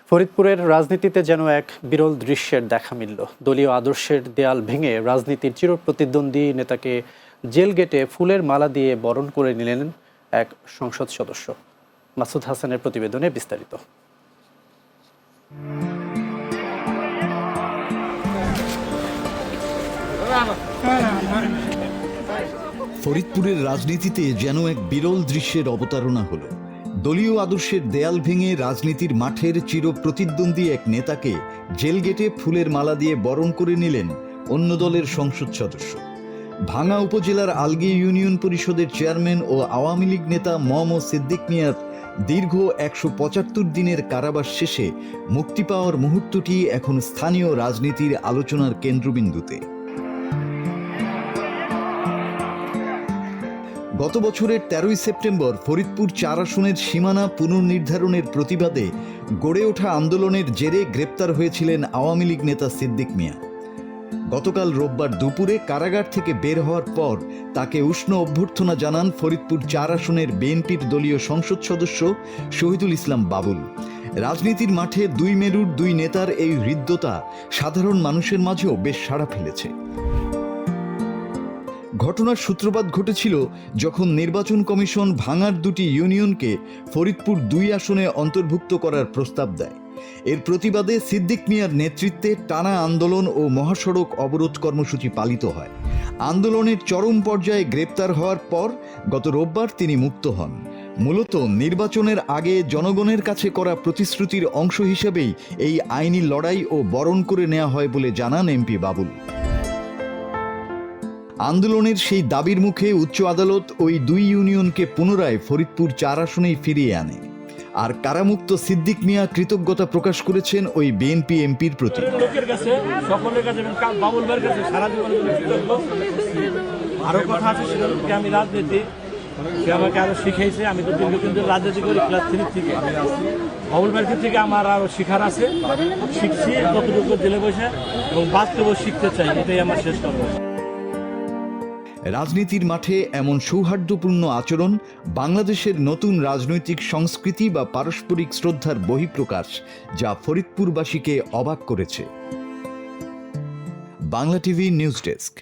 ফরিদপুরের রাজনীতিতে যেন এক বিরল দৃশ্যের দেখা মিলল। দলীয় আদর্শের দেয়াল ভেঙে রাজনীতির চিরপ্রতিদ্বন্দ্বী নেতাকে জেল গেটে ফুলের মালা দিয়ে বরণ করে নিলেন এক সংসদ সদস্য। মাসুদ হাসানের প্রতিবেদনে বিস্তারিত। ফরিদপুরের রাজনীতিতে যেন এক বিরল দৃশ্যের অবতারণা হলো। দলীয় আদর্শের দেয়াল ভেঙে রাজনীতির মাঠের চিরপ্রতিদ্বন্দ্বী এক নেতাকে জেল গেটে ফুলের মালা দিয়ে বরণ করে নিলেন অন্য দলের সংসদ সদস্য। ভাঙ্গা উপজেলার আলগী ইউনিয়ন পরিষদের চেয়ারম্যান ও আওয়ামী লীগ নেতা মোহাম্মদ সিদ্দিক মিয়ার দীর্ঘ ১৭৫ দিনের কারাবাস শেষে মুক্তি পাওয়ার মুহূর্তটি এখন স্থানীয় রাজনীতির আলোচনার কেন্দ্রবিন্দুতে। গত বছরের ১৩ই সেপ্টেম্বর ফরিদপুর ৪ আসনের সীমানা পুনর্নির্ধারণের প্রতিবাদে গড়ে ওঠা আন্দোলনের জেরে গ্রেপ্তার হয়েছিলেন আওয়ামী লীগ নেতা সিদ্দিক মিয়া। গতকাল রোববার দুপুরে কারাগার থেকে বের হওয়ার পর তাকে উষ্ণ অভ্যর্থনা জানান ফরিদপুর ৪ আসনের বিএনপির দলীয় সংসদ সদস্য শহীদুল ইসলাম বাবুল। রাজনীতির মাঠে দুই মেরুর দুই নেতার এই হৃদ্যতা সাধারণ মানুষের মাঝেও বেশ সাড়া ফেলেছে। ঘটনার সূত্রপাত ঘটেছিল যখন নির্বাচন কমিশন ভাঙার দুটি ইউনিয়নকে ফরিদপুর ২ আসনে অন্তর্ভুক্ত করার প্রস্তাব দেয়। এর প্রতিবাদে সিদ্দিক মিয়ার নেতৃত্বে টানা আন্দোলন ও মহাসড়ক অবরোধ কর্মসূচি পালিত হয়। আন্দোলনের চরম পর্যায়ে গ্রেপ্তার হওয়ার পর গত রোববার তিনি মুক্ত হন। মূলত নির্বাচনের আগে জনগণের কাছে করা প্রতিশ্রুতির অংশ হিসেবেই এই আইনি লড়াই ও বরণ করে নেওয়া হয় বলে জানান এমপি বাবুল। আন্দোলনের সেই দাবির মুখে উচ্চ আদালত ওই দুই ইউনিয়নকে পুনরায় ফরিদপুর ৪ আসনেই ফিরিয়ে আনে। আর কারামুক্ত সিদ্দিক মিয়া কৃতজ্ঞতা প্রকাশ করেছেন ওই বিএনপি এমপির প্রতি। আরো কথা আছে, সেটা আমি রাজনীতি সে আমাকে আরো শিখাইছে। আমি তো দীর্ঘদিন ধরে রাজনীতি করি, ক্লাস 3 থেকে। বাবুল ভাইয়ের থেকে আমার আরো শিখার আছে, শিখছি কতটুকু জেলে বসে এবং বাস্তবে শিখতে চাই, এটাই আমার শেষ কথা। রাজনীতির মাঠে এমন সৌহার্দ্যপূর্ণ আচরণ বাংলাদেশের নতুন রাজনৈতিক সংস্কৃতি বা পারস্পরিক শ্রদ্ধার বহিঃপ্রকাশ, যা ফরিদপুরবাসীকে অবাক করেছে। Bangla TV news desk.